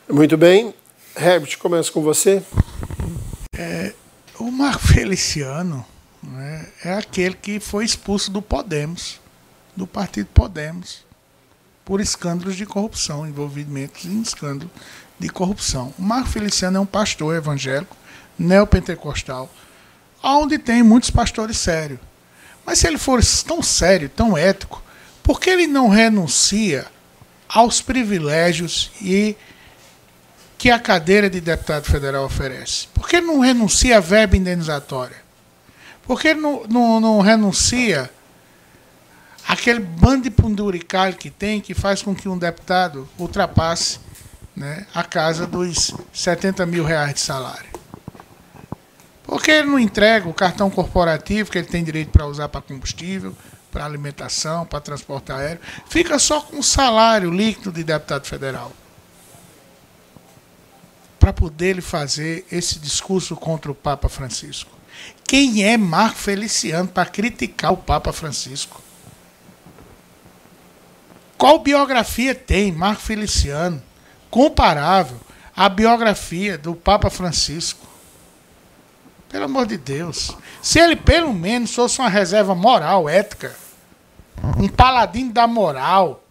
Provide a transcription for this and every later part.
Muito bem. Herbert, começa com você. O Marco Feliciano, né, é aquele que foi expulso do Podemos, do partido Podemos, por escândalos de corrupção, envolvimentos em escândalo de corrupção. O Marco Feliciano é um pastor evangélico, neopentecostal, onde tem muitos pastores sérios. Mas se ele for tão sério, tão ético, por que ele não renuncia aos privilégios que a cadeira de deputado federal oferece? Por que não renuncia à verba indenizatória? Por que não renuncia àquele bando de penduricalho que tem, que faz com que um deputado ultrapasse, né, a casa dos 70 mil reais de salário? Por que ele não entrega o cartão corporativo que ele tem direito para usar para combustível, para alimentação, para transporte aéreo? Fica só com o salário líquido de deputado federal, para poder ele fazer esse discurso contra o Papa Francisco. Quem é Marco Feliciano para criticar o Papa Francisco? Qual biografia tem Marco Feliciano comparável à biografia do Papa Francisco? Pelo amor de Deus. Se ele pelo menos fosse uma reserva moral, ética, um paladino da moral,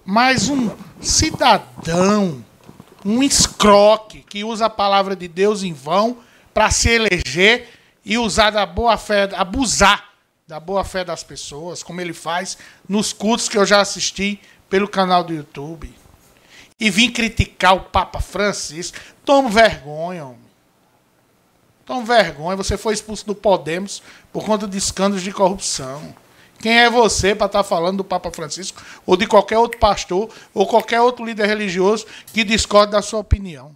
mas um cidadão, um escroque que usa a palavra de Deus em vão para se eleger e usar da boa fé, abusar da boa fé das pessoas, como ele faz nos cultos que eu já assisti pelo canal do YouTube. E vim criticar o Papa Francisco. Toma vergonha, homem. Toma vergonha. Você foi expulso do Podemos por conta de escândalos de corrupção. Quem é você para estar falando do Papa Francisco ou de qualquer outro pastor ou qualquer outro líder religioso que discorde da sua opinião?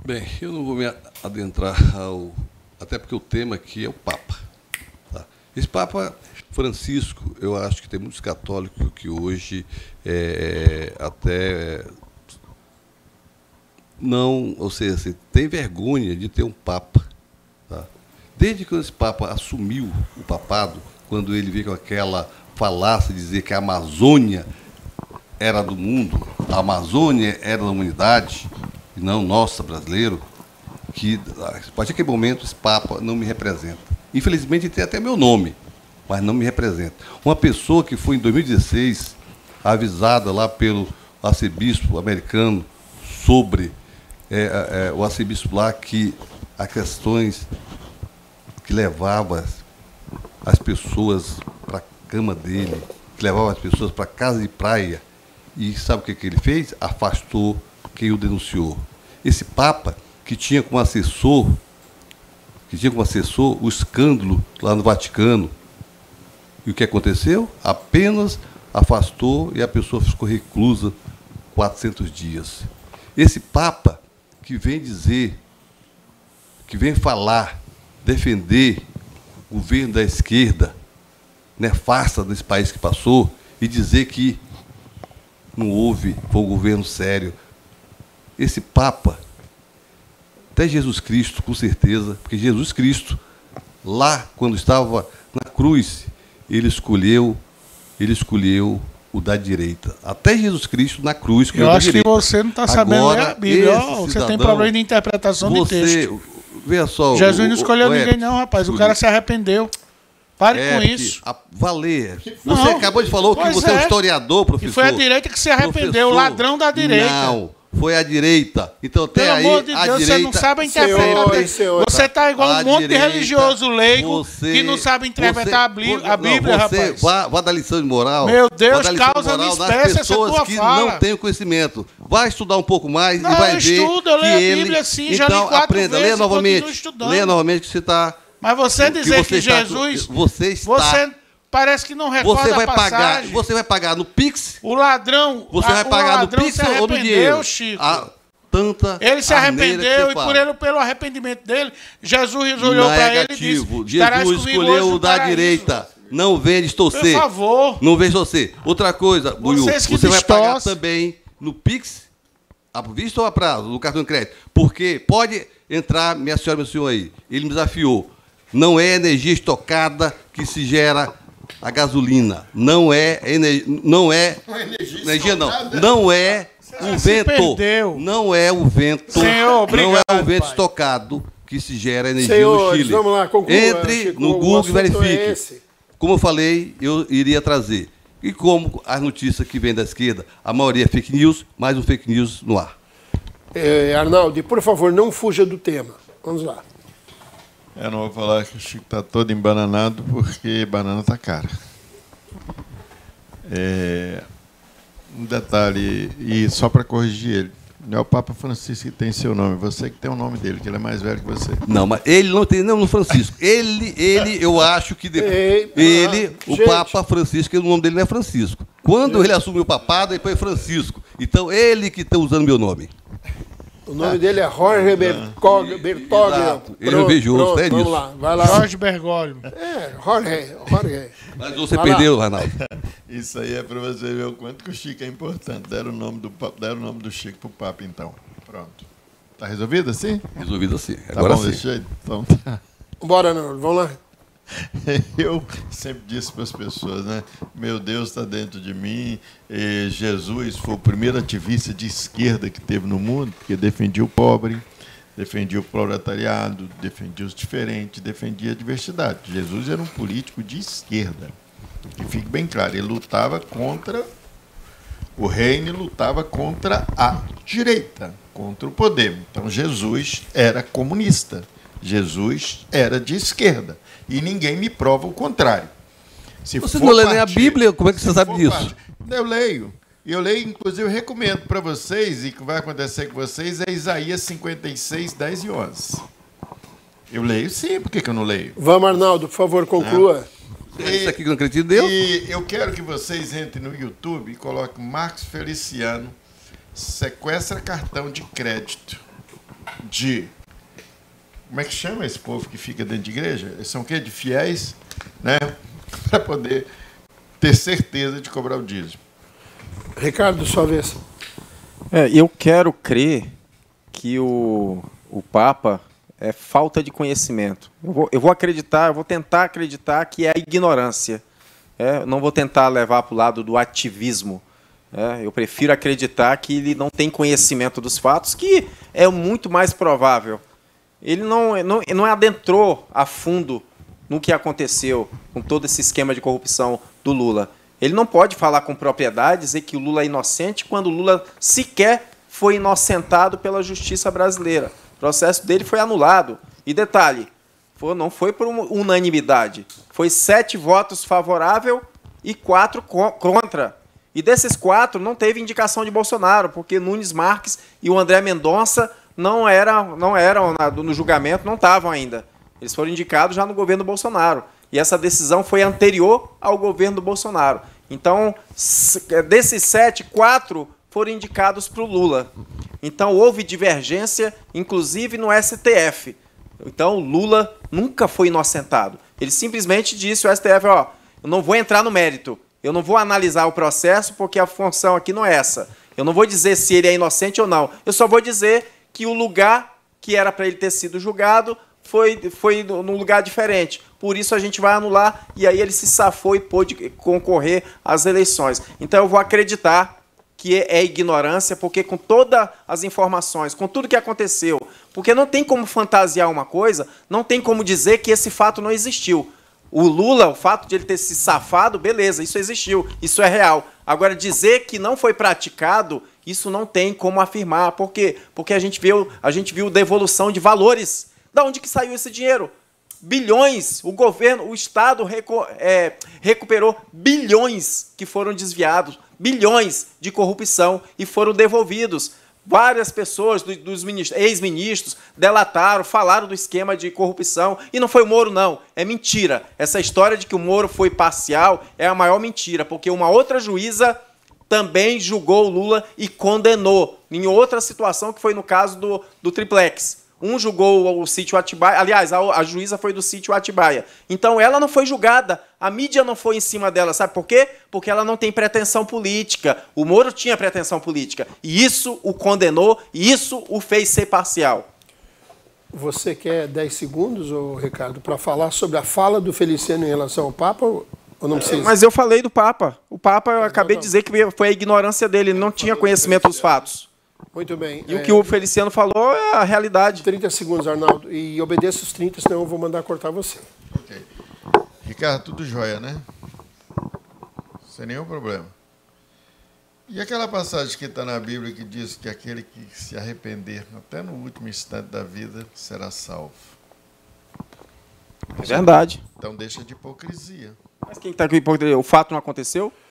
Bem, eu não vou me adentrar até porque o tema aqui é o Papa. Tá? Esse Papa Francisco, eu acho que tem muitos católicos que hoje até não, ou seja, assim, tem vergonha de ter um Papa. Tá? Desde que esse Papa assumiu o papado, quando ele veio com aquela falácia de dizer que a Amazônia era do mundo, a Amazônia era da humanidade, e não nossa, brasileiro, que a partir daquele momento esse Papa não me representa. Infelizmente tem até meu nome, mas não me representa. Uma pessoa que foi em 2016 avisada lá pelo arcebispo americano sobre o arcebispo lá que as questões que levava as pessoas para a cama dele, que levava as pessoas para a casa de praia, e sabe o que ele fez? Afastou quem o denunciou. Esse Papa que tinha como assessor o escândalo lá no Vaticano. E o que aconteceu? Apenas afastou e a pessoa ficou reclusa 400 dias. Esse Papa que vem dizer, que vem falar, defender o governo da esquerda nefasta desse país que passou e dizer que não houve, foi um governo sério. Esse Papa, até Jesus Cristo, com certeza, porque Jesus Cristo, lá, quando estava na cruz, ele escolheu o da direita. Até Jesus Cristo, na cruz, eu acho que você não está sabendo ler a Bíblia. Você tem problema de interpretação de texto. Veja só, Jesus não escolheu ninguém, não, rapaz. O cara se arrependeu. Pare com isso. Valer. Você acabou de falar que você é um historiador, professor. E foi a direita que se arrependeu, o ladrão da direita. Não, foi a direita. Então até pelo aí, amor de Deus, você não sabe interpretar. Você está igual um monte de religioso leigo que não sabe interpretar a Bíblia, rapaz. Vá dar lição de moral. Meu Deus, causa-me espécie essa tua fala. Que não têm o conhecimento. Vai estudar um pouco mais não, e vai ver estudo, eu que leio a Bíblia, sim, já li 4 aprenda, vezes leia novamente. Leia novamente que você está... Mas você dizer que Jesus... Você parece que não recorda a passagem. Você vai pagar no Pix? O ladrão... Você vai pagar no Pix ou no dinheiro? Chico. Ele se arrependeu e pelo arrependimento dele, Jesus olhou para ele e disse... Jesus escolheu o da direita. Não venha distorcer. Por favor. Não venha distorcer. Outra coisa, Buiu, você vai pagar também no Pix, à vista ou a prazo, no cartão de crédito. Porque pode entrar, minha senhora e meu senhor aí, ele me desafiou. Não é energia estocada que se gera a gasolina, não é energia, não é o vento, não é o vento, Senhor, obrigado, não é o vento pai. estocado que se gera energia Senhores, no Chile. vamos lá, conclua, Entre Chico, no o Google e assunto verifique. é esse. Como eu falei, eu iria trazer. E como as notícias que vêm da esquerda, a maioria é fake news, mais um fake news no ar. Arnaldo, por favor, não fuja do tema. Vamos lá. Eu não vou falar que o Chico está todo embananado, porque banana está cara. Um detalhe, e só para corrigir ele, não é o Papa Francisco que tem seu nome, você que tem o nome dele, que ele é mais velho que você. Não, mas ele não tem não no Francisco. Ele, eu acho que o gente. Papa Francisco, o nome dele não é Francisco. Quando ele assumiu o papado, ele foi Francisco. Então, ele que está usando meu nome. O nome dele é Jorge Bertoglio. Exato. Ele é invejoso, é vamos nisso. lá, vai lá. Jorge Bergoglio. Jorge. Mas você Vai lá. perdeu, Arnaldo. Isso aí é para você ver o quanto que o Chico é importante. Deram o nome do Chico para o Papa, então. Pronto. Está resolvido assim? Resolvido assim. Tá Agora bom, sim. deixa aí. Então tá. Bora, Arnaldo, vamos lá. Eu sempre disse para as pessoas, né? Meu Deus está dentro de mim. E Jesus foi o primeiro ativista de esquerda que teve no mundo, porque defendia o pobre, defendia o proletariado, defendia os diferentes, defendia a diversidade. Jesus era um político de esquerda. Que fique bem claro, ele lutava contra o reino e lutava contra a direita, contra o poder. Então Jesus era comunista. Jesus era de esquerda. E ninguém me prova o contrário. Se Você for não lê nem a partir- Bíblia? Como é que você se sabe for disso? partir- Eu leio. Eu leio, inclusive, eu recomendo para vocês, e que vai acontecer com vocês, é Isaías 56, 10 e 11. Eu leio sim, por que eu não leio? Vamos, Arnaldo, por favor, conclua. Isso aqui que eu não acredito em Deus? E eu quero que vocês entrem no YouTube e coloquem Marcos Feliciano sequestra cartão de crédito de... Como é que chama esse povo que fica dentro de igreja? Eles são o quê? De fiéis, né? Para poder ter certeza de cobrar o dízimo. Ricardo, sua vez. Eu quero crer que o Papa é falta de conhecimento. Eu vou acreditar, eu vou tentar acreditar que é a ignorância. Eu não vou tentar levar para o lado do ativismo. Eu prefiro acreditar que ele não tem conhecimento dos fatos, que é muito mais provável. Ele não adentrou a fundo no que aconteceu com todo esse esquema de corrupção do Lula. Ele não pode falar com propriedade, dizer que o Lula é inocente, quando o Lula sequer foi inocentado pela justiça brasileira. O processo dele foi anulado. E detalhe, não foi por unanimidade. Foi 7 votos favoráveis e 4 contra. E desses 4, não teve indicação de Bolsonaro, porque Nunes Marques e o André Mendonça não eram no julgamento, não estavam ainda. Eles foram indicados já no governo Bolsonaro. E essa decisão foi anterior ao governo do Bolsonaro. Então, desses 7, 4 foram indicados para o Lula. Então, houve divergência, inclusive no STF. Então, o Lula nunca foi inocentado. Ele simplesmente disse ao STF, eu não vou entrar no mérito, eu não vou analisar o processo, porque a função aqui não é essa. Eu não vou dizer se ele é inocente ou não. Eu só vou dizer que o lugar que era para ele ter sido julgado foi num lugar diferente. Por isso a gente vai anular, e aí ele se safou e pôde concorrer às eleições. Então eu vou acreditar que é ignorância, porque com todas as informações, com tudo que aconteceu, porque não tem como fantasiar uma coisa, não tem como dizer que esse fato não existiu. O Lula, o fato de ele ter se safado, beleza, isso existiu, isso é real. Agora, dizer que não foi praticado, isso não tem como afirmar. Por quê? Porque a gente viu devolução de valores. Da onde que saiu esse dinheiro? Bilhões. O governo, o Estado recuperou bilhões que foram desviados, bilhões de corrupção e foram devolvidos. Várias pessoas, dos ex-ministros, delataram, falaram do esquema de corrupção. E não foi o Moro, não. É mentira. Essa história de que o Moro foi parcial é a maior mentira, porque uma outra juíza também julgou o Lula e condenou, em outra situação, que foi no caso do Triplex. Um julgou o sítio Atibaia, aliás, a juíza foi do sítio Atibaia. Então, ela não foi julgada, a mídia não foi em cima dela, sabe por quê? Porque ela não tem pretensão política. O Moro tinha pretensão política, e isso o condenou, e isso o fez ser parcial. Você quer 10 segundos, Ricardo, para falar sobre a fala do Feliciano em relação ao Papa? Ou não precisa? Mas eu falei do Papa. O Papa, eu acabei de dizer que foi a ignorância dele, ele não tinha conhecimento dos fatos. Muito bem. E o que o Feliciano falou é a realidade. 30 segundos, Arnaldo. E obedeça os 30, senão eu vou mandar cortar você. Ok. Ricardo, tudo jóia, né? Sem nenhum problema. E aquela passagem que está na Bíblia que diz que aquele que se arrepender até no último instante da vida será salvo. É verdade. Então deixa de hipocrisia. Mas quem está com hipocrisia? O fato não aconteceu?